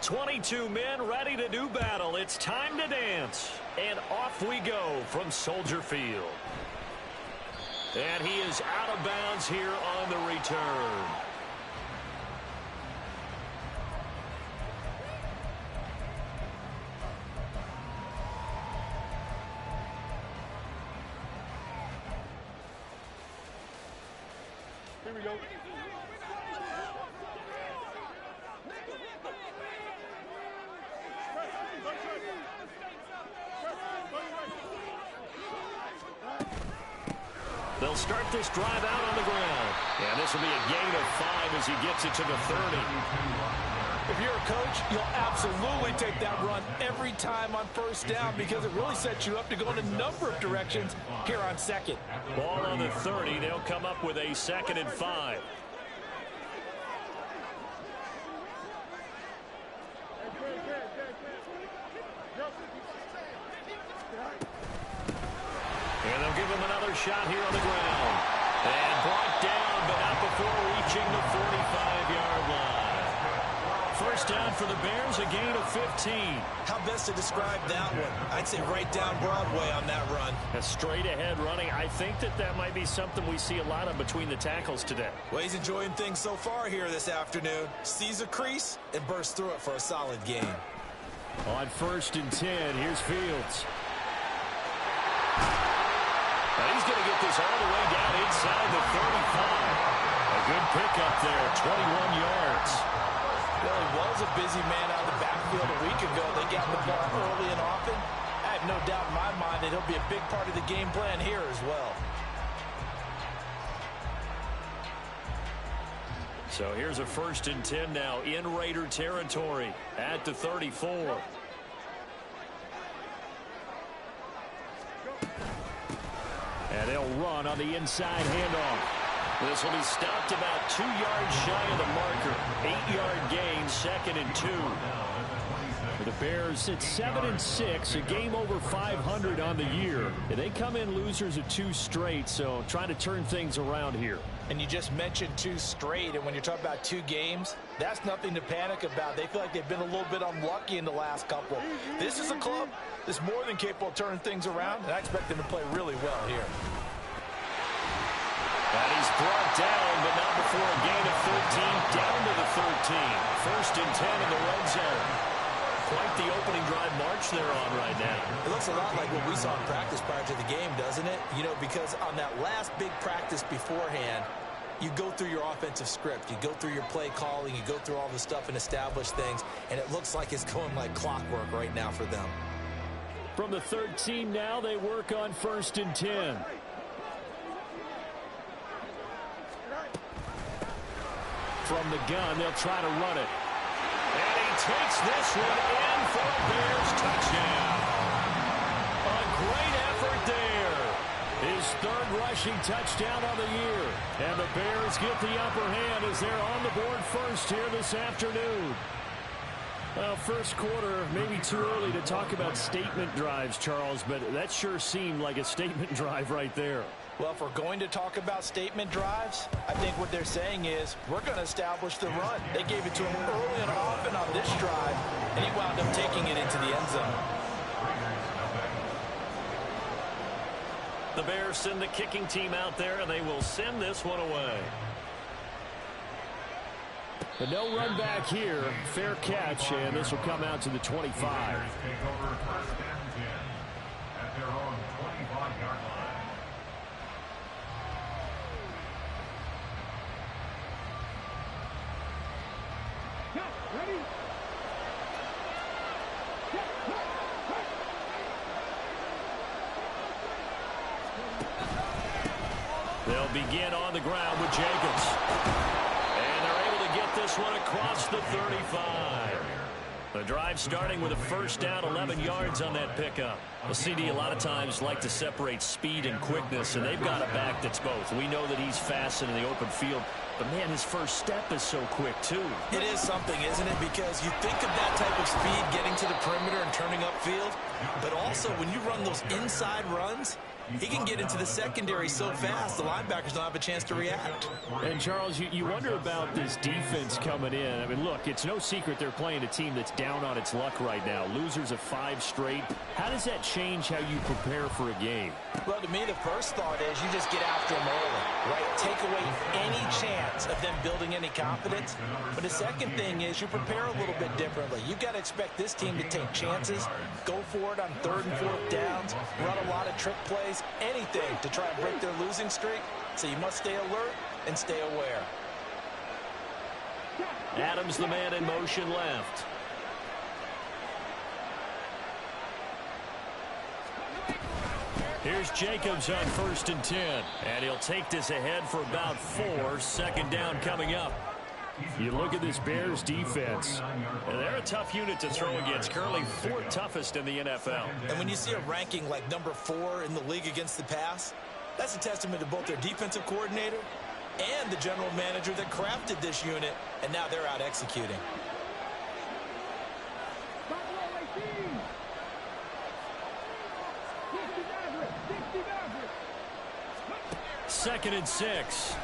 22 men ready to do battle. It's time to dance. And off we go from Soldier Field. And he is out of bounds here on the return. Here we go. They'll start this drive out on the ground. And this will be a gain of 5 as he gets it to the 30. If you're a coach, you'll absolutely take that run every time on first down because it really sets you up to go in a number of directions here on second. Ball on the 30. They'll come up with a 2nd and 5. And they'll give him another shot here on the ground. And brought down, but not before reaching the 45-yard line. First down for the Bears, a gain of 15. How best to describe that one? I'd say right down Broadway on that run. A straight-ahead running. I think that might be something we see a lot of between the tackles today. Well, he's enjoying things so far here this afternoon. Sees a crease and bursts through it for a solid gain. On 1st and 10, here's Fields. Now he's going to get this all the way down inside the 35. A good pickup there, 21 yards. Well, he was a busy man out of the backfield a week ago. They got the ball early and often. I have no doubt in my mind that he'll be a big part of the game plan here as well. So here's a 1st and 10 now in Raider territory at the 34. And they'll run on the inside handoff. This will be stopped about 2 yards shy of the marker. 8-yard gain, 2nd and 2. For the Bears, it's 7 and 6, a game over 500 on the year. And they come in losers of 2 straight, so trying to turn things around here. And you just mentioned 2 straight, and when you're talking about 2 games, that's nothing to panic about. They feel like they've been a little bit unlucky in the last couple. This is a club that's more than capable of turning things around, and I expect them to play really well here. And he's brought down, but not before a gain of 13, down to the 13. 1st and 10 in the red zone. Quite the opening drive march they're on right now. It looks a lot like what we saw in practice prior to the game, doesn't it? You know, because on that last big practice beforehand, you go through your offensive script, you go through your play calling, you go through all the stuff and establish things, and it looks like it's going like clockwork right now for them. From the 13 now, they work on 1st and 10. From the gun, they'll try to run it. And he takes this one in for a Bears touchdown. A great effort there. His 3rd rushing touchdown of the year. And the Bears get the upper hand as they're on the board first here this afternoon. Well, first quarter, maybe too early to talk about statement drives, Charles, but that sure seemed like a statement drive right there. Well, if we're going to talk about statement drives, I think what they're saying is we're going to establish the run. They gave it to him early and often on this drive, and he wound up taking it into the end zone. The Bears send the kicking team out there, and they will send this one away. But no run back here. Fair catch, and this will come out to the 25. They'll begin on the ground with Jacobs. And they're able to get this one across the 35. The drive starting with a first down, 11 yards on that pickup. Well, CD a lot of times like to separate speed and quickness, and they've got a back that's both. We know that he's fast in the open field, but, man, his first step is so quick, too. It is something, isn't it? Because you think of that type of speed getting to the perimeter and turning upfield, but also when you run those inside runs, he can get into the secondary so fast, the linebackers don't have a chance to react. And, Charles, you wonder about this defense coming in. I mean, look, it's no secret they're playing a team that's down on its luck right now. Losers of 5 straight. How does that change how you prepare for a game? Well, to me, the first thought is you just get after them early, right? Take away any chance of them building any confidence. But the second thing is you prepare a little bit differently. You've got to expect this team to take chances, go for it on 3rd and 4th downs, run a lot of trick plays, anything to try and break their losing streak. So you must stay alert and stay aware. Adams, the man in motion left. Here's Jacobs on 1st and 10. And he'll take this ahead for about 4. 2nd down coming up. You look at this Bears defense, and they're a tough unit to throw against. Currently 4th toughest in the NFL. And when you see a ranking like number 4 in the league against the pass, that's a testament to both their defensive coordinator and the general manager that crafted this unit, and now they're out executing. Second and 6.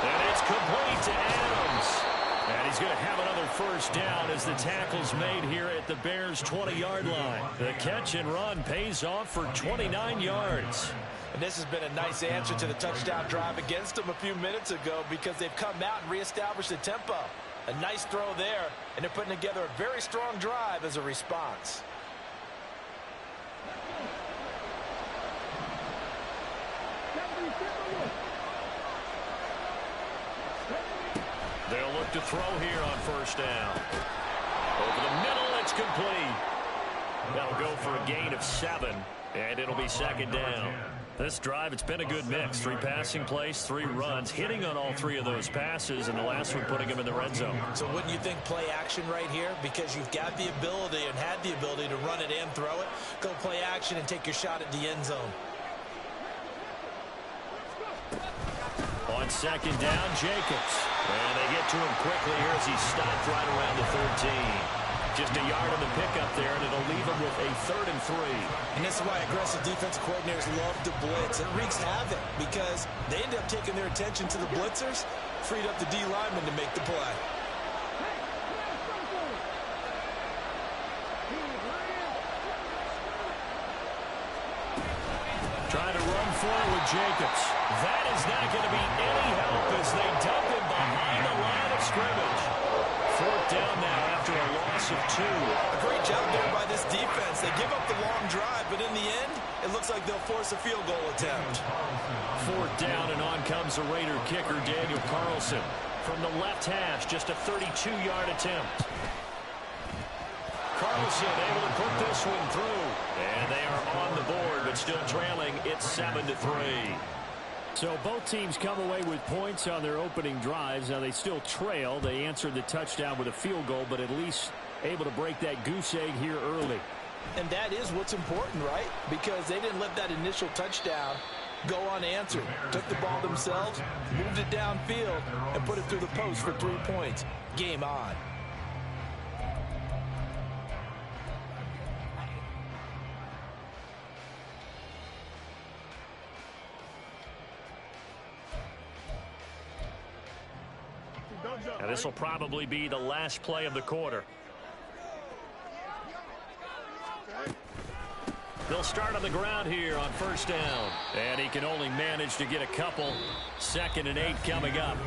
And it's complete to Adams. And he's going to have another 1st down as the tackle's made here at the Bears' 20-yard line. The catch and run pays off for 29 yards. And this has been a nice answer to the touchdown drive against them a few minutes ago because they've come out and reestablished the tempo. A nice throw there, and they're putting together a very strong drive as a response. They'll look to throw here on 1st down. Over the middle, it's complete. That'll go for a gain of 7, and it'll be 2nd down. This drive, it's been a good mix. 3 passing plays, 3 runs, hitting on all 3 of those passes, and the last one putting him in the red zone. So wouldn't you think play action right here? Because you've got the ability and had the ability to run it and throw it. Go play action and take your shot at the end zone. On 2nd down, Jacobs. And they get to him quickly here as he stopped right around the 13. Just a yard on the pickup there, and it'll leave him with a 3rd and 3. And this is why aggressive defensive coordinators love to blitz. It wreaks havoc because they end up taking their attention to the blitzers, freed up the D lineman to make the play. Trying to run forward with Jacobs. That is not going to be any help as they dump him behind the line of scrimmage. 4th down now after a loss of 2. A great job there by this defense. They give up the long drive, but in the end, it looks like they'll force a field goal attempt. 4th down, and on comes the Raider kicker, Daniel Carlson. From the left hash, just a 32-yard attempt. Carlson able to put this one through. And they are on the board, but still trailing. It's 7-3. So both teams come away with points on their opening drives. Now they still trail. They answered the touchdown with a field goal, but at least able to break that goose egg here early. And that is what's important, right? Because they didn't let that initial touchdown go unanswered. Took the ball themselves, moved it downfield, and put it through the post for 3 points. Game on. Now this will probably be the last play of the quarter. They'll start on the ground here on 1st down. And he can only manage to get a couple. 2nd and 8 coming up.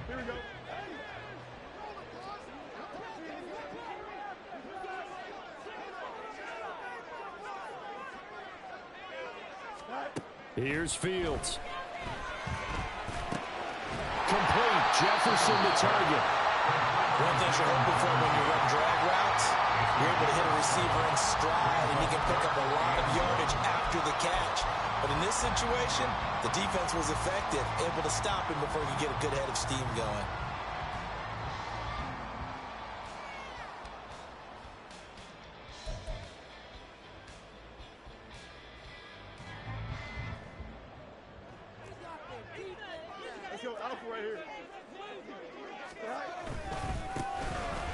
Here we go. Here's Fields. Complete. Jefferson the target. One thing you're hoping for when you run drag routes, you're able to hit a receiver in stride, and he can pick up a lot of yardage after the catch. But in this situation, the defense was effective, able to stop him before he could get a good head of steam going. Let's go, Alpha. right here.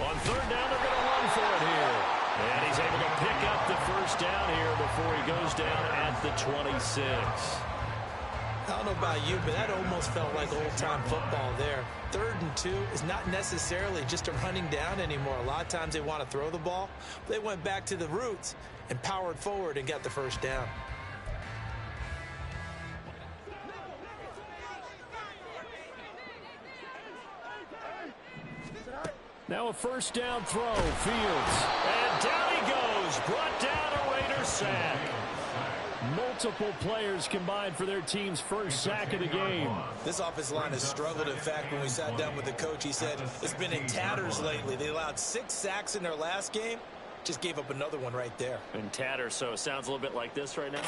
On third down, they're going to run for it here. And he's able to pick up the first down here before he goes down at the 26. I don't know about you, but that almost felt like old-time football there. 3rd and 2 is not necessarily just a running down anymore. A lot of times they want to throw the ball. They went back to the roots and powered forward and got the first down. Now a first down throw, Fields. And down he goes, brought down a Raider sack. Multiple players combined for their team's first sack of the game. This offensive line has struggled. In fact, when we sat down with the coach, he said it's been in tatters lately. They allowed 6 sacks in their last game. Just gave up another one right there. In tatters, so it sounds a little bit like this right now?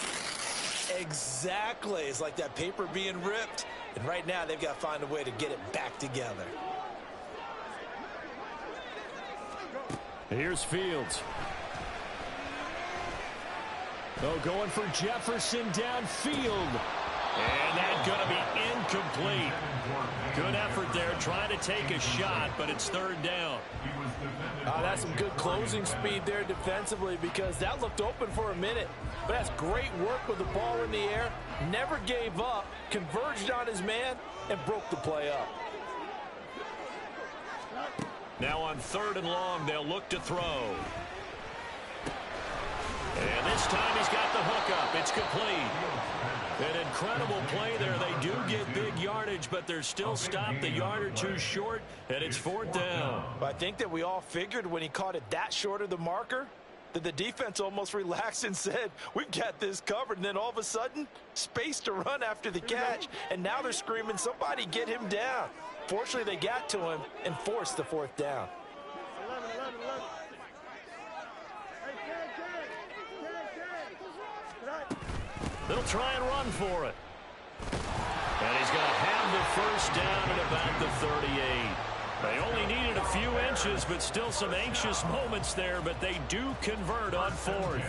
Exactly. It's like that paper being ripped. And right now, they've got to find a way to get it back together. Here's Fields. Oh, going for Jefferson downfield. And that's going to be incomplete. Good effort there, trying to take a shot, but it's 3rd down. That's some good closing speed there defensively, because that looked open for a minute. But that's great work with the ball in the air. Never gave up, converged on his man, and broke the play up. Now on 3rd and long, they'll look to throw. And this time he's got the hook up. It's complete. An incredible play there. They do get big yardage, but they're still stopped a yard or two short, and it's 4th down. I think that we all figured when he caught it that short of the marker that the defense almost relaxed and said, we've got this covered. And then all of a sudden, space to run after the catch, and now they're screaming, somebody get him down. Fortunately, they got to him and forced the 4th down. 11. They'll try and run for it. And he's going to have the first down at about the 38. They only needed a few inches, but still some anxious moments there, but they do convert on 4th.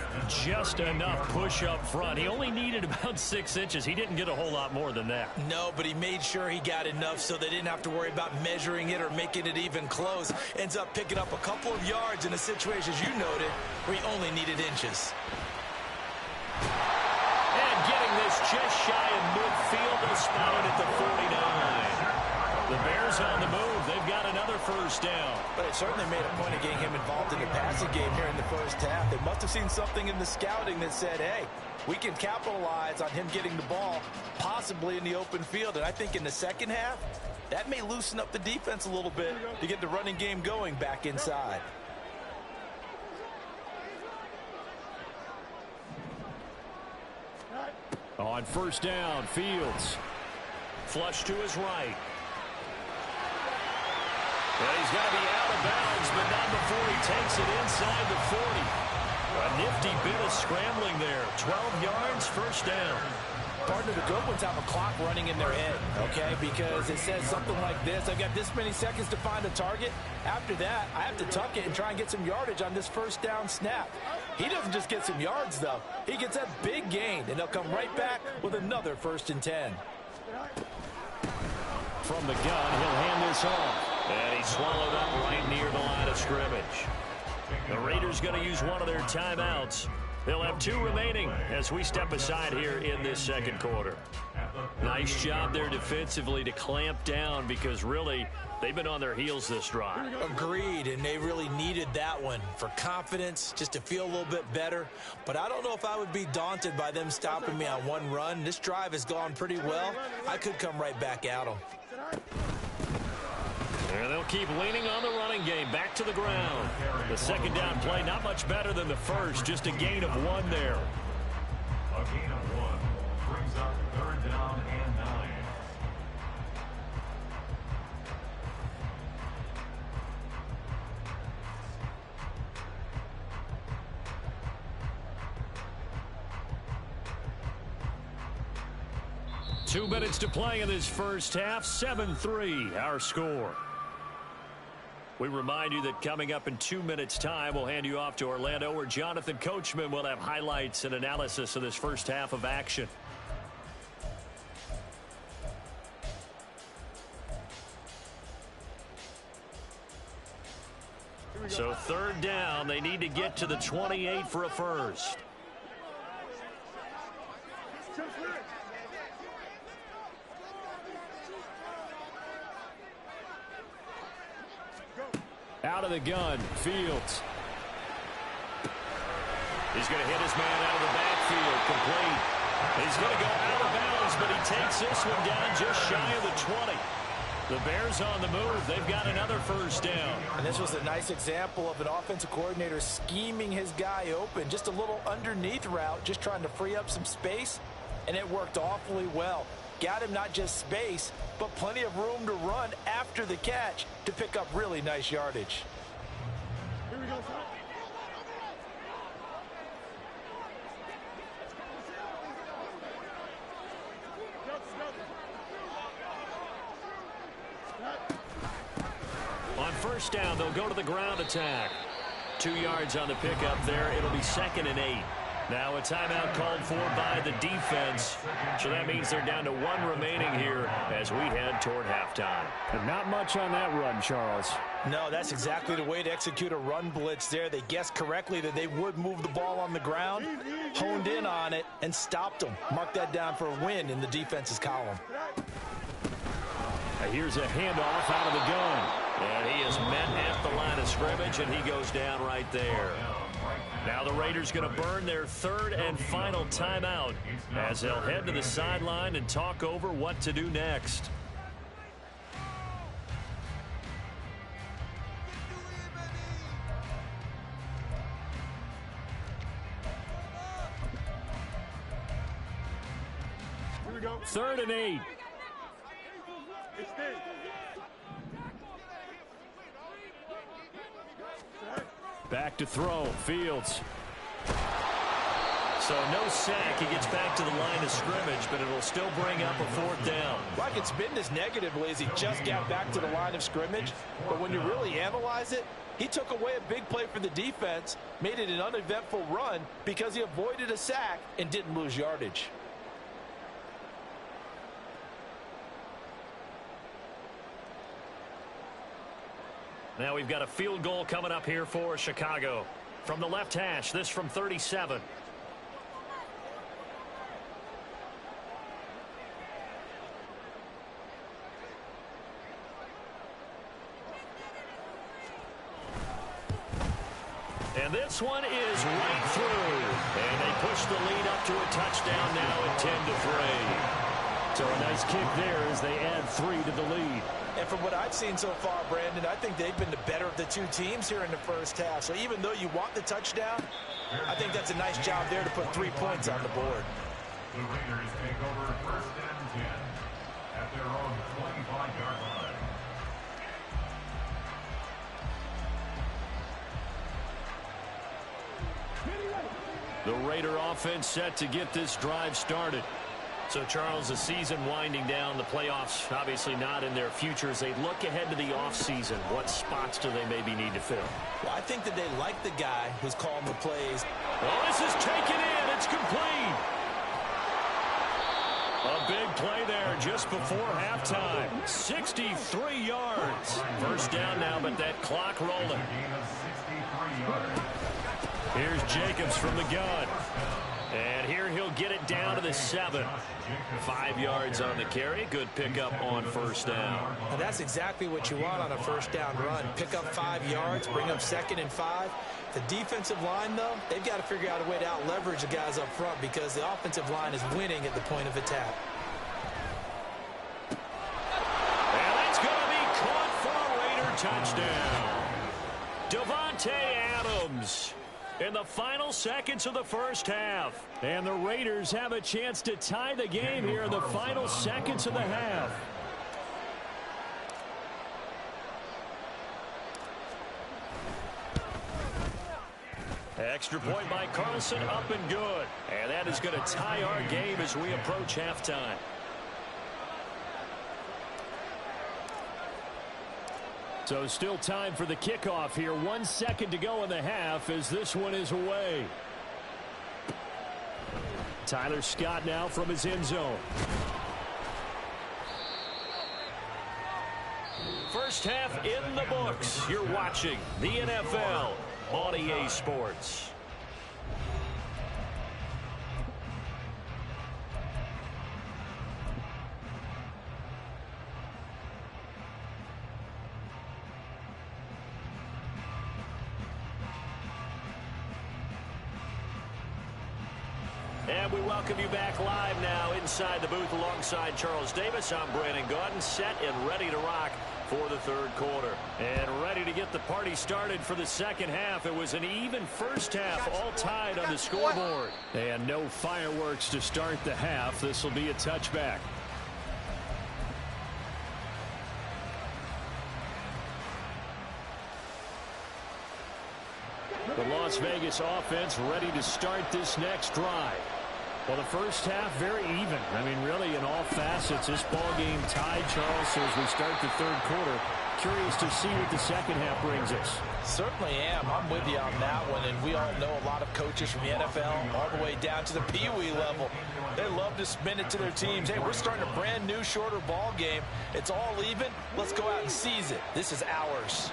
Just enough push up front. He only needed about 6 inches. He didn't get a whole lot more than that. No, but he made sure he got enough so they didn't have to worry about measuring it or making it even close. Ends up picking up a couple of yards in a situation, as you noted, where he only needed inches. And getting this just shy of midfield, they'll spot it at the 49. The Bears on the move. They've got another first down. But it certainly made a point of getting him involved in the passing game here in the first half. They must have seen something in the scouting that said, hey, we can capitalize on him getting the ball possibly in the open field. And I think in the second half, that may loosen up the defense a little bit to get the running game going back inside. On first down, Fields. Flush to his right. And he's going to be out of bounds, but not before he takes it inside the 40. A nifty bit of scrambling there. 12 yards, first down. Partner, the good ones have a clock running in their head, okay? Because it says something like this. I've got this many seconds to find a target. After that, I have to tuck it and try and get some yardage on this first down snap. He doesn't just get some yards, though. He gets that big gain, and they'll come right back with another 1st and 10. From the gun, he'll hand this off. And he's swallowed up right near the line of scrimmage. The Raiders going to use one of their timeouts. They'll have 2 remaining as we step aside here in this second quarter. Nice job there defensively to clamp down, because really they've been on their heels this drive. Agreed, and they really needed that one for confidence, just to feel a little bit better. But I don't know if I would be daunted by them stopping me on one run. This drive has gone pretty well. I could come right back at them. And they'll keep leaning on the running game. Back to the ground. The second down play, not much better than the first. Just a gain of 1 there. A gain of 1 brings up 3rd down and 9. Two minutes to play in this first half. 7-3, our score. We remind you that coming up in 2 minutes' time, we'll hand you off to Orlando, where Jonathan Coachman will have highlights and analysis of this first half of action. So third down, they need to get to the 28 for a first. Out of the gun, Fields. He's going to hit his man out of the backfield, complete. He's going to go out of bounds, but he takes this one down just shy of the 20. The Bears on the move. They've got another first down. And this was a nice example of an offensive coordinator scheming his guy open. Just a little underneath route, just trying to free up some space, and it worked awfully well. Got him not just space, but plenty of room to run after the catch to pick up really nice yardage. Here we go, son. On first down, they'll go to the ground attack. 2 yards on the pickup there. It'll be 2nd and 8. Now a timeout called for by the defense. So that means they're down to 1 remaining here as we head toward halftime. And not much on that run, Charles. No, that's exactly the way to execute a run blitz there. They guessed correctly that they would move the ball on the ground, honed in on it, and stopped them. Mark that down for a win in the defense's column. Here's a handoff out of the gun. And he is met at the line of scrimmage, and he goes down right there. Now the Raiders going to burn their 3rd and final timeout as they'll head to the sideline and talk over what to do next. Here we go. 3rd and 8. It's stay. Back to throw. Fields. So no sack. He gets back to the line of scrimmage, but it'll still bring up a 4th down. Well, I could spin this negatively as he just got back to the line of scrimmage. But when you really analyze it, he took away a big play for the defense, made it an uneventful run because he avoided a sack and didn't lose yardage. Now we've got a field goal coming up here for Chicago. From the left hash, this from 37. And this one is right through. And they push the lead up to a touchdown now at 10-3. So a nice kick there as they add 3 to the lead. And from what I've seen so far, Brandon, I think they've been the better of the 2 teams here in the first half. So even though you want the touchdown, I think that's a nice job there to put 3 points on the board. The Raiders take over 1st and 10 at their own 25-yard line. The Raider offense set to get this drive started. So, Charles, the season winding down, the playoffs obviously not in their future. As they look ahead to the offseason, what spots do they maybe need to fill? Well, I think that they like the guy who's calling the plays. Oh, this is taken in. It's complete. A big play there just before halftime. 63 yards. First down now, but that clock rolling. Gain of 63 yards. Here's Jacobs from the gun. And here he'll get it down to the 7. 5 yards on the carry. Good pickup on first down. And that's exactly what you want on a first down run. Pick up 5 yards, bring up 2nd and 5. The defensive line, though, they've got to figure out a way to out-leverage the guys up front because the offensive line is winning at the point of attack. And that's going to be caught for a Raider touchdown. Devontae Adams in the final seconds of the first half. And the Raiders have a chance to tie the game here in the final seconds of the half. Extra point by Carlson, up and good. And that is going to tie our game as we approach halftime. So still time for the kickoff here. 1 second to go in the half as this one is away. Tyler Scott now from his end zone. first half in the books. You're watching the NFL on EA Sports. And we welcome you back live now inside the booth alongside Charles Davis. I'm Brandon Gaudin, set and ready to rock for the third quarter. And ready to get the party started for the second half. It was an even first half, all tied on the scoreboard. And no fireworks to start the half. This will be a touchback. The Las Vegas offense ready to start this next drive. Well, the first half, very even. I mean, really, in all facets, this ball game tied, Charles. So as we start the third quarter, curious to see what the second half brings us. Certainly am. I'm with you on that one. And we all know a lot of coaches from the NFL all the way down to the Pee Wee level. They love to spin it to their teams. Hey, we're starting a brand new, shorter ball game. It's all even. Let's go out and seize it. This is ours.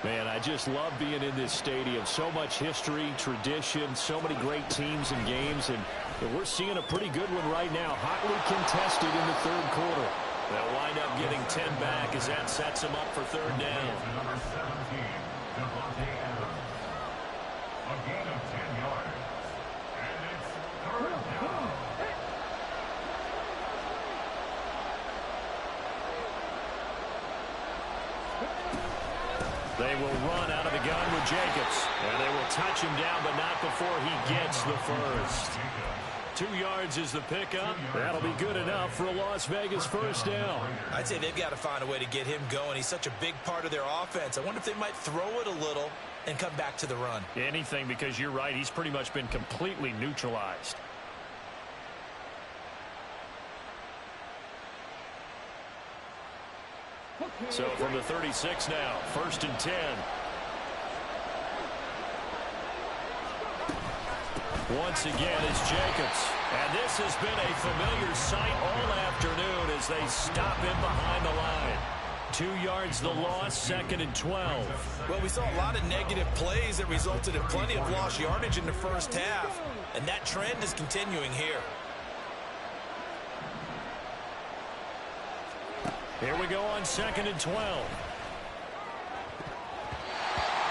Man, I just love being in this stadium. So much history, tradition, so many great teams and games, and we're seeing a pretty good one right now. Hotly contested in the third quarter. They'll wind up getting 10 back as that sets them up for third down. Number 17, Devontae Adams. A gain of 10 yards. And it's third down. They will run out of the gun with Jacobs. And they will touch him down, but not before he gets the first. 2 yards is the pickup. That'll be good enough for a Las Vegas first down. I'd say they've got to find a way to get him going. He's such a big part of their offense. I wonder if they might throw it a little and come back to the run. Anything, because you're right. He's pretty much been completely neutralized. So from the 36 now, 1st and 10. Once again, it's Jacobs. And this has been a familiar sight all afternoon as they stop him behind the line. 2 yards the loss, 2nd and 12. Well, we saw a lot of negative plays that resulted in plenty of lost yardage in the first half. And that trend is continuing here. Here we go on 2nd and 12.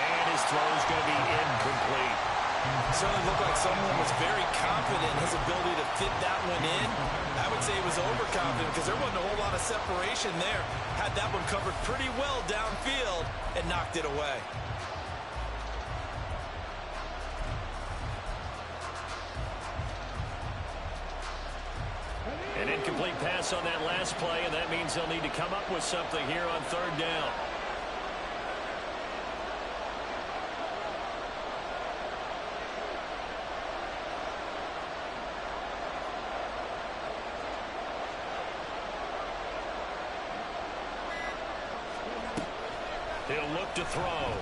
And his throw is going to be incomplete. Certainly looked like someone was very confident in his ability to fit that one in. I would say he was overconfident because there wasn't a whole lot of separation there. Had that one covered pretty well downfield and knocked it away. An incomplete pass on that last play, and that means they'll need to come up with something here on third down. He'll look to throw.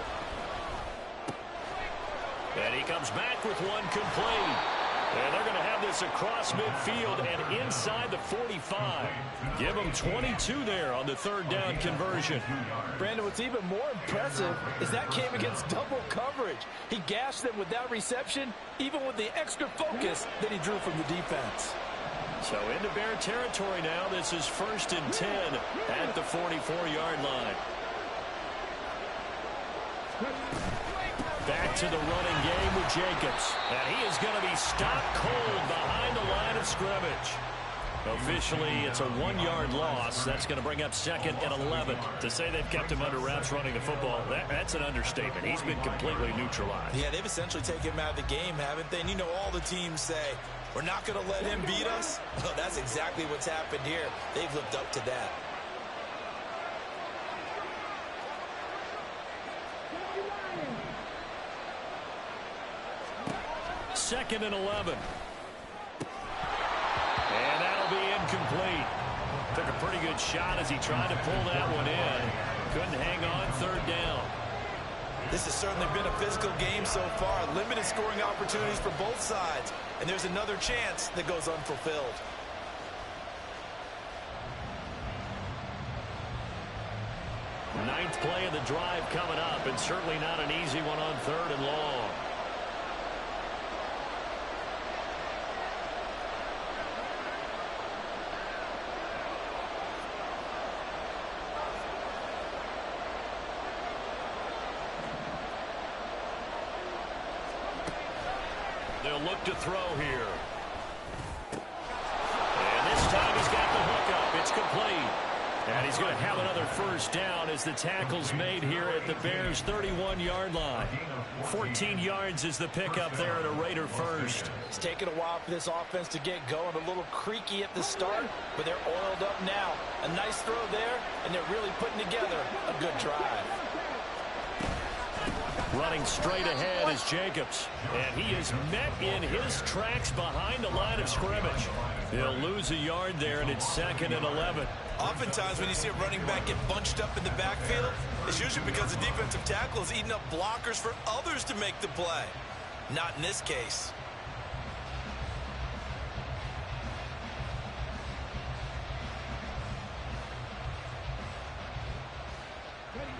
And he comes back with one complete. And they're going to have this across midfield and inside the 45. Give them 22 there on the third down conversion. Brandon, what's even more impressive is that came against double coverage. He gashed them with that reception, even with the extra focus that he drew from the defense. So into Bear territory now. This is 1st and 10 at the 44-yard line. Back to the running game with Jacobs. And he is going to be stopped cold behind the line of scrimmage. Officially, it's a 1-yard loss. That's going to bring up 2nd and 11. To say they've kept him under wraps running the football, that's an understatement. He's been completely neutralized. Yeah, they've essentially taken him out of the game, haven't they? And you know all the teams say, we're not going to let him beat us. Well, that's exactly what's happened here. They've lived up to that. Second and 11. And that'll be incomplete. Took a pretty good shot as he tried to pull that one in. Couldn't hang on third down. This has certainly been a physical game so far. Limited scoring opportunities for both sides. And there's another chance that goes unfulfilled. Ninth play of the drive coming up, and certainly not an easy one on 3rd and long. They'll look to throw here. And this time he's got the hook up. It's complete. And he's going to have another first down as the tackle's made here at the Bears' 31-yard line. 14 yards is the pickup there at a Raider first. It's taken a while for this offense to get going. A little creaky at the start, but they're oiled up now. A nice throw there, and they're really putting together a good drive. Running straight ahead is Jacobs. And he is met in his tracks behind the line of scrimmage. He'll lose a yard there, and it's 2nd and 11. Oftentimes when you see a running back get bunched up in the backfield, it's usually because the defensive tackle is eating up blockers for others to make the play. Not in this case.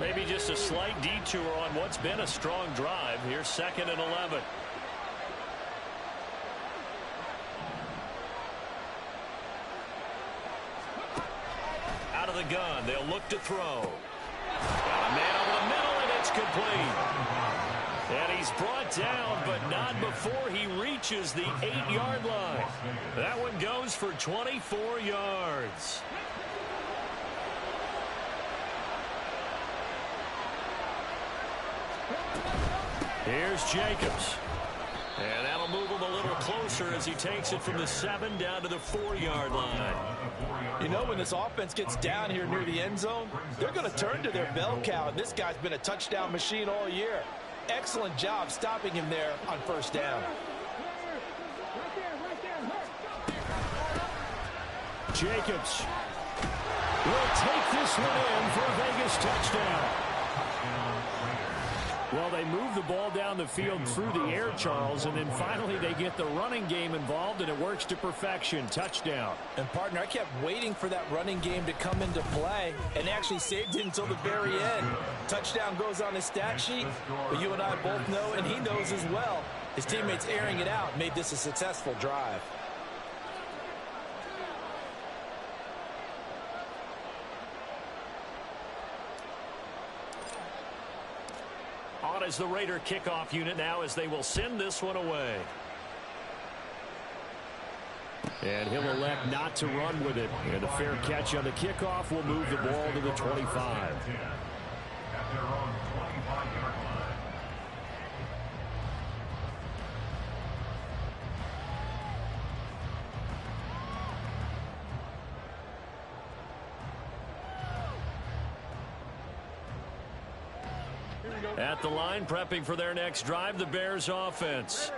Maybe just a slight detour on what's been a strong drive. Here's 2nd and 11. Out of the gun, they'll look to throw. Got a man over the middle, and it's complete. And he's brought down, but not before he reaches the 8-yard line. That one goes for 24 yards. Here's Jacobs. And that'll move him a little closer as he takes it from the 7 down to the 4-yard line. You know, when this offense gets down here near the end zone, they're going to turn to their bell cow. And this guy's been a touchdown machine all year. Excellent job stopping him there on first down. Jacobs will take this one in for a Vegas touchdown. Well, they move the ball down the field through the air, Charles, and then finally they get the running game involved, and it works to perfection. Touchdown. And, partner, I kept waiting for that running game to come into play and actually saved it until the very end. Touchdown goes on his stat sheet, but you and I both know, and he knows as well, his teammates airing it out made this a successful drive. On is the Raider kickoff unit now as they will send this one away. And he'll elect not to run with it. And a fair catch on the kickoff will move the ball to the 25. At the line, prepping for their next drive, the Bears offense.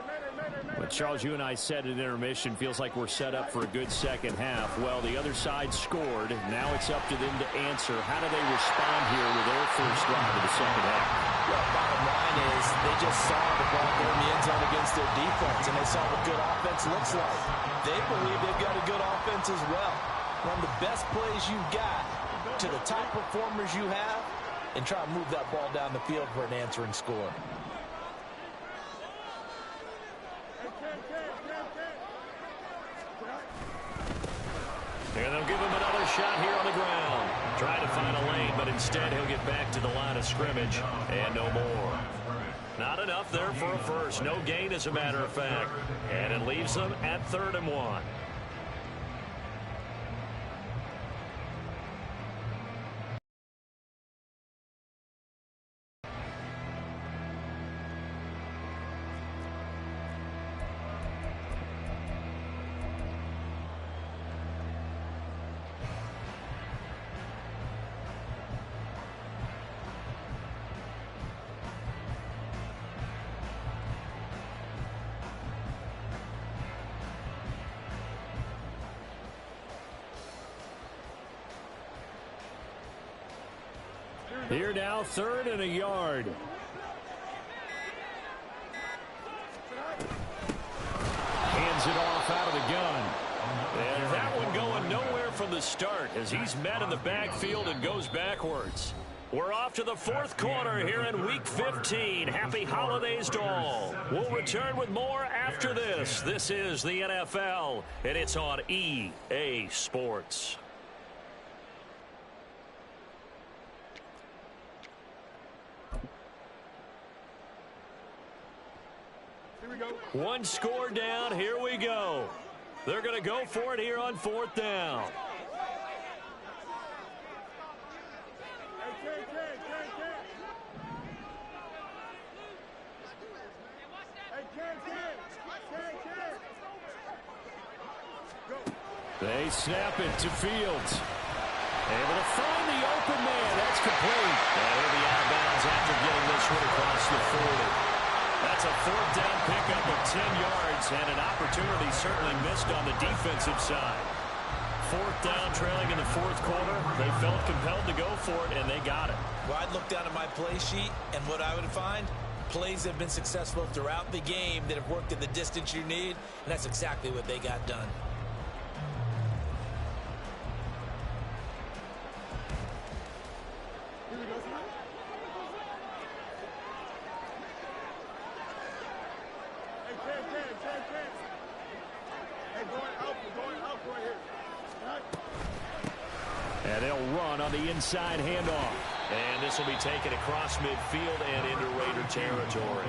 But Charles, you and I said at intermission, feels like we're set up for a good second half. Well, the other side scored. Now it's up to them to answer. How do they respond here with their first drive of the second half? Well, bottom line is they just saw the ball go in the end zone against their defense, and they saw what good offense looks like. They believe they've got a good offense as well. Run the best plays you've got to the top performers you have, and try to move that ball down the field for an answering score. And they'll give him another shot here on the ground. Trying to find a lane, but instead he'll get back to the line of scrimmage and no more. Not enough there for a first. No gain, as a matter of fact. And it leaves them at 3rd and 1. Here now, 3rd and a yard. Hands it off out of the gun. And that one going nowhere from the start as he's met in the backfield and goes backwards. We're off to the fourth quarter here in Week 15. Happy holidays to all. We'll return with more after this. This is the NFL, and it's on EA Sports. Here we go. One score down. Here we go. They're going to go for it here on fourth down. They snap it to Fields. Able to find the open man. That's complete. And he'll be out of bounds after getting this one across the 40. That's a fourth down pickup of 10 yards, and an opportunity certainly missed on the defensive side. Fourth down, trailing in the fourth quarter. They felt compelled to go for it, and they got it. Well, I'd look down at my play sheet, and what I would find, plays have been successful throughout the game that have worked in the distance you need, and that's exactly what they got done. And they'll run on the inside handoff. And this will be taken across midfield and into Raider territory.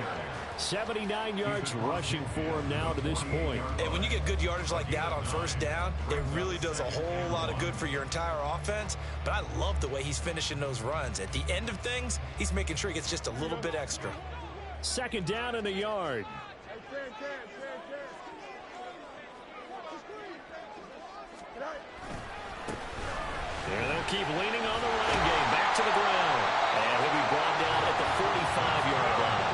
79 yards rushing for him now to this point. And when you get good yardage like that on first down, it really does a whole lot of good for your entire offense. But I love the way he's finishing those runs. At the end of things, he's making sure he gets just a little bit extra. Second down and a yard. And they'll keep leaning on the running game. Back to the ground. And he'll be brought down at the 45-yard line.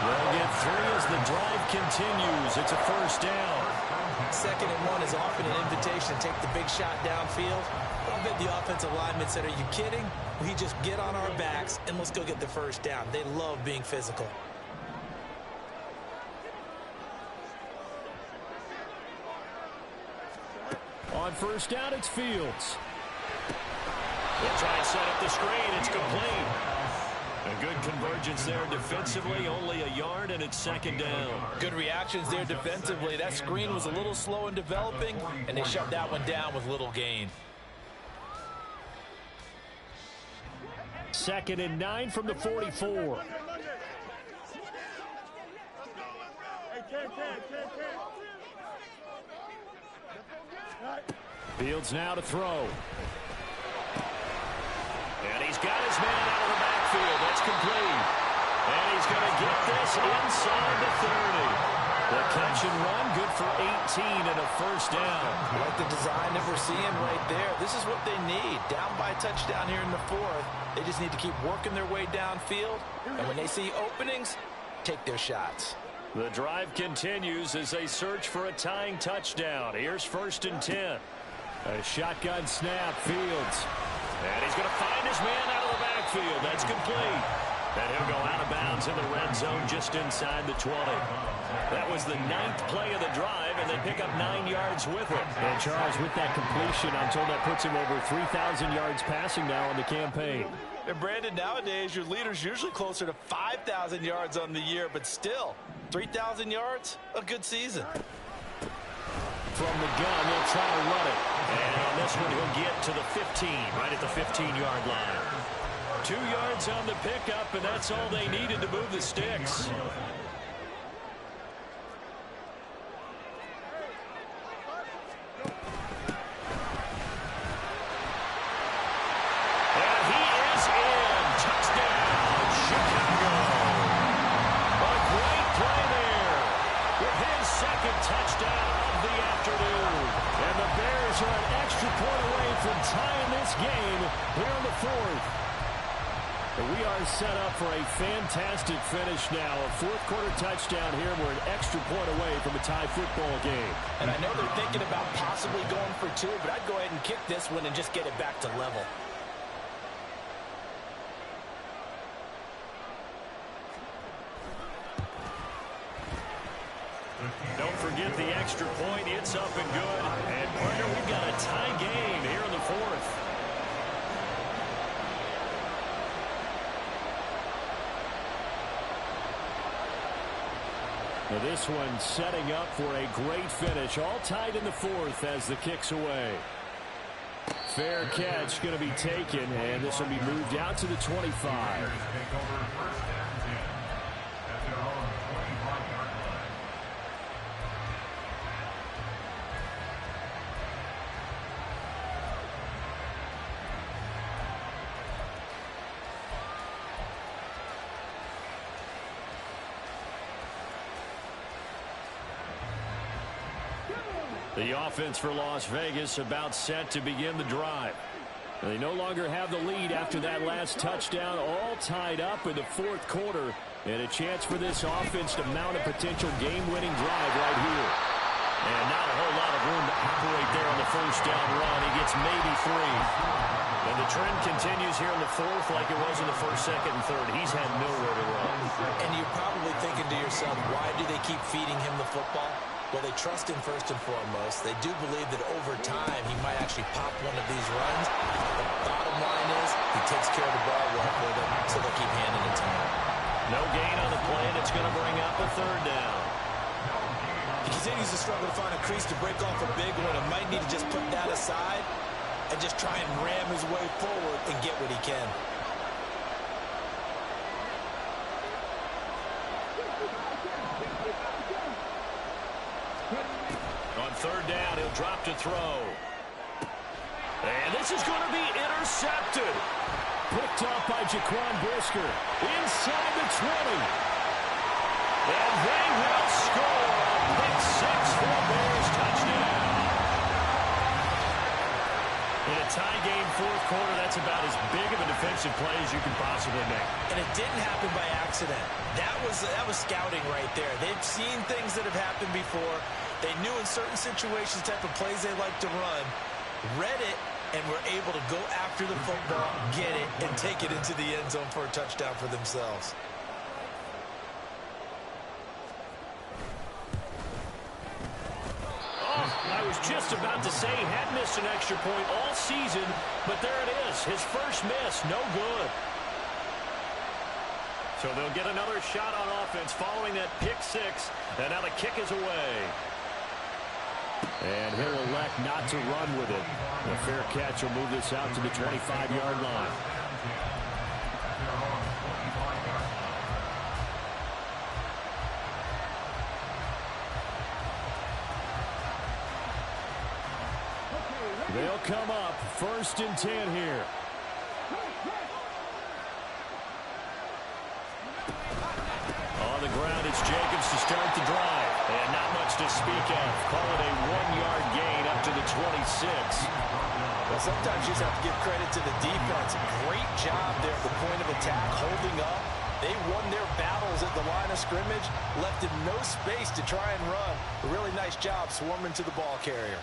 They'll get three as the drive continues. It's a first down. Second and one is often an invitation to take the big shot downfield. I bet the offensive lineman said, are you kidding? We just get on our backs and let's go get the first down. They love being physical. On first down, it's Fields. They'll try and set up the screen. It's complete. A good convergence there defensively. Only a yard, and it's second down. Good reactions there defensively. That screen was a little slow in developing, and they shut that one down with little gain. Second and 9 from the 44. Fields now to throw. And he's got his man out of the backfield. That's complete. And he's going to get this inside the 30. The catch and run, good for 18 and a first down. Like the design that we're seeing right there. This is what they need. Down by a touchdown here in the fourth. They just need to keep working their way downfield. And when they see openings, take their shots. The drive continues as they search for a tying touchdown. Here's first and 10. A shotgun snap, Fields. And he's going to find his man out of the backfield. That's complete. And he'll go out of bounds in the red zone just inside the 20. That was the 9th play of the drive, and they pick up 9 yards with it. And Charles, with that completion, I'm told that puts him over 3,000 yards passing now on the campaign. And Brandon, nowadays, your leader's usually closer to 5,000 yards on the year, but still, 3,000 yards, a good season. From the gun, they'll try to run it. And on this one, he'll get to the 15, right at the 15-yard line. 2 yards on the pickup, and that's all they needed to move the sticks. And he is in. Touchdown, Chicago. A great play there with his second touchdown of the afternoon. And the Bears are an extra point away from tying this game here in the fourth. We are set up for a fantastic finish now. A fourth-quarter touchdown here. We're an extra point away from a tie football game. And I know they're thinking about possibly going for two, but I'd go ahead and kick this one and just get it back to level. Don't forget the extra point. It's up and good. And, partner, we've got a tie game here in the fourth. Now this one setting up for a great finish. All tied in the fourth as the kick's away. Fair catch going to be taken, and this will be moved out to the 25. The offense for Las Vegas about set to begin the drive. They no longer have the lead after that last touchdown, all tied up in the fourth quarter, and a chance for this offense to mount a potential game-winning drive right here. And not a whole lot of room to operate there on the first down run. He gets maybe 3. And the trend continues here in the fourth like it was in the first, second, and third. He's had nowhere to run. And you're probably thinking to yourself, why do they keep feeding him the football? Well, they trust him first and foremost. They do believe that over time he might actually pop one of these runs. The bottom line is he takes care of the ball well for them, so they'll keep handing it to him. No gain on the play, and it's going to bring up a third down. He continues to struggle to find a crease to break off a big one. He might need to just put that aside and just try and ram his way forward and get what he can. On third down, he'll drop to throw. And this is going to be intercepted. Picked up by Jaquan Brisker. Inside the 20. And they will score. Pick 6 for the Bears. Touchdown. In a tie game fourth quarter, that's about as big of a defensive play as you can possibly make. And it didn't happen by accident. That was scouting right there. They've seen things that have happened before. They knew in certain situations type of plays they like to run, read it, and were able to go after the football, get it, and take it into the end zone for a touchdown for themselves. Oh, I was just about to say he had missed an extra point all season, but there it is. His first miss, no good. So they'll get another shot on offense following that pick 6, and now the kick is away. And he'll elect not to run with it. A fair catch will move this out to the 25-yard line. They'll come up 1st and 10 here. On the ground, it's Jacobs to start the drive. And not much to speak of. Call it a 1-yard gain up to the 26. Well, sometimes you just have to give credit to the defense. Great job there at the point of attack, holding up. They won their battles at the line of scrimmage, left him no space to try and run. A really nice job swarming to the ball carrier.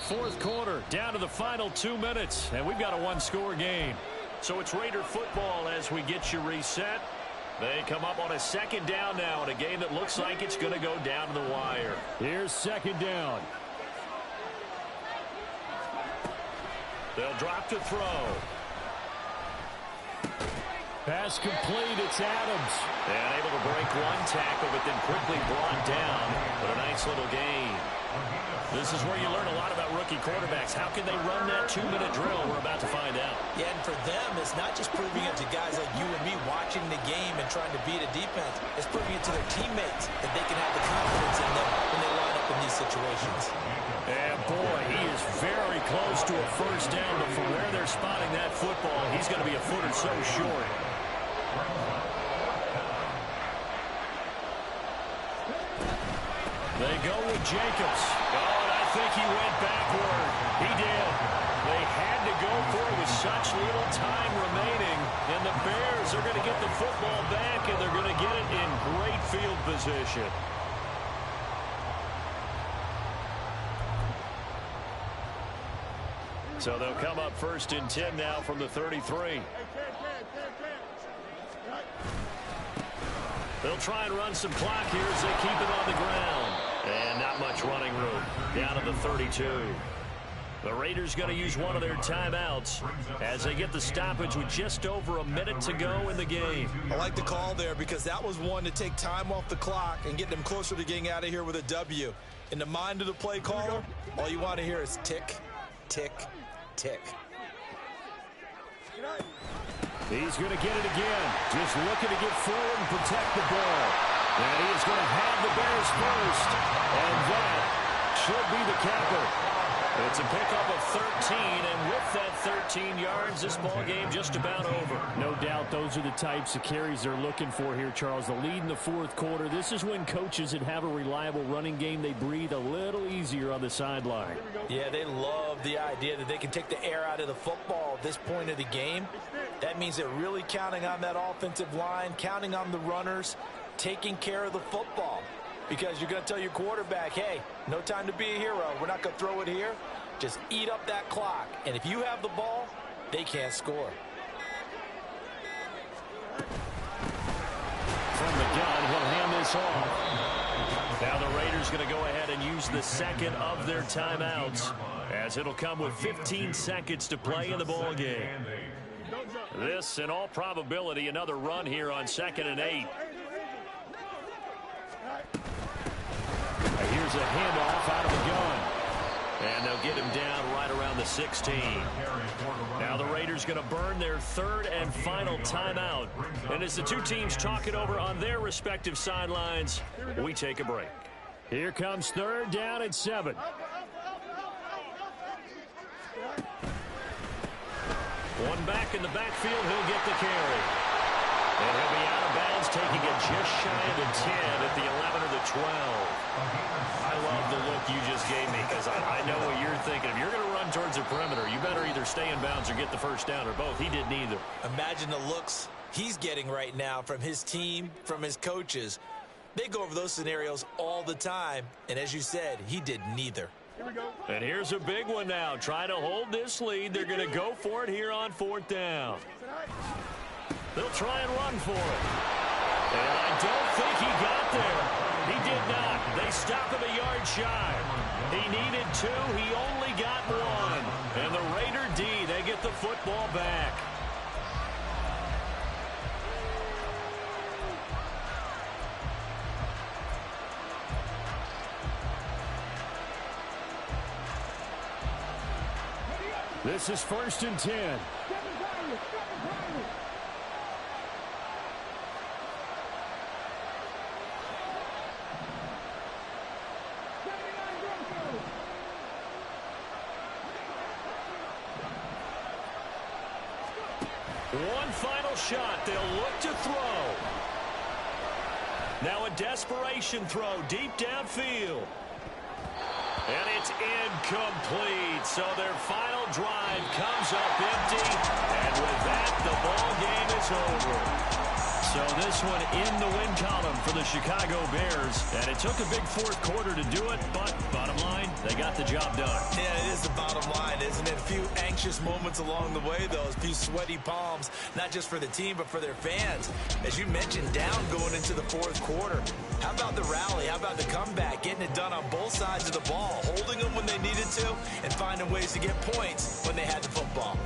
Fourth quarter, down to the final 2 minutes, and we've got a one-score game. So it's Raider football as we get you reset. They come up on a second down now in a game that looks like it's going to go down to the wire. Here's second down. They'll drop to throw. Pass complete, it's Adams. And able to break one tackle, but then quickly brought down. But a nice little gain. This is where you learn a lot about rookie quarterbacks. How can they run that 2-minute drill? We're about to find out. Yeah, and for them, it's not just proving it to guys like you and me watching the game and trying to beat a defense. It's proving it to their teammates that they can have the confidence in them when they line up in these situations. And boy, he is very close to a first down, but from where they're spotting that football, he's going to be a foot or so short. They go with Jacobs. Oh, and I think he went backward. He did. They had to go for it with such little time remaining. And the Bears are going to get the football back, and they're going to get it in great field position. So they'll come up 1st and 10 now from the 33. They'll try and run some clock here as they keep it on the ground. And not much running room. Down to the 32. The Raiders going to use one of their timeouts as they get the stoppage with just over a minute to go in the game. I like the call there because that was one to take time off the clock and get them closer to getting out of here with a W. In the mind of the play caller, all you want to hear is tick, tick, tick. He's going to get it again. Just looking to get forward and protect the ball. And he is going to have the Bears first. And that should be the capper. It's a pickup of 13, and with that 13 yards, this ball game just about over. No doubt those are the types of carries they're looking for here, Charles. The lead in the fourth quarter. This is when coaches that have a reliable running game, they breathe a little easier on the sideline. Yeah, they love the idea that they can take the air out of the football at this point of the game. That means they're really counting on that offensive line, counting on the runners, taking care of the football. Because you're going to tell your quarterback, hey, no time to be a hero. We're not going to throw it here. Just eat up that clock. And if you have the ball, they can't score. From the gun, he'll hand this off. Now the Raiders going to go ahead and use the second of their timeouts, as it'll come with 15 seconds to play in the ball game. This, in all probability, another run here on 2nd and 8. Here's a handoff out of the gun. And they'll get him down right around the 16. Now the Raiders going to burn their third and final timeout. And as the two teams talk it over on their respective sidelines, we take a break. Here comes 3rd down and 7. One back in the backfield, he'll get the carry. And he'll be out of bounds, taking it just shy of the 10 at the 11 or the 12. I love the look you just gave me because I know what you're thinking. If you're going to run towards the perimeter, you better either stay in bounds or get the first down, or both. He did neither. Imagine the looks he's getting right now from his team, from his coaches. They go over those scenarios all the time, and as you said, he did neither. Here we go. And here's a big one now. Trying to hold this lead. They're going to go for it here on 4th down. They'll try and run for it. And I don't think he got there. He did not. They stopped him a yard shy. He needed 2. He only got 1. And the Raider D, they get the football back. This is 1st and 10. One final shot. They'll look to throw. Now a desperation throw deep downfield. And it's incomplete. So their final drive comes up empty. And with that, the ball game is over. So this one in the win column for the Chicago Bears. And it took a big fourth quarter to do it, but bottom line, they got the job done. Yeah, it is the bottom line, isn't it? A few anxious moments along the way, though. A few sweaty palms, not just for the team, but for their fans. As you mentioned, down going into the fourth quarter. How about the rally? How about the comeback? Getting it done on both sides of the ball, holding them when they needed to, and finding ways to get points when they had the football.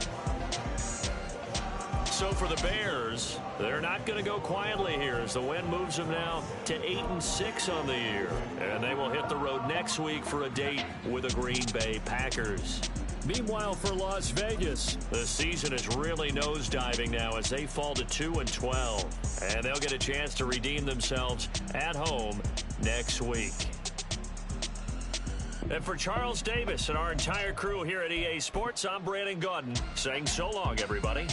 So for the Bears, they're not going to go quietly here as the win moves them now to 8-6 on the year. And they will hit the road next week for a date with the Green Bay Packers. Meanwhile, for Las Vegas, the season is really nosediving now as they fall to 2-12. And they'll get a chance to redeem themselves at home next week. And for Charles Davis and our entire crew here at EA Sports, I'm Brandon Gaudin saying so long, everybody.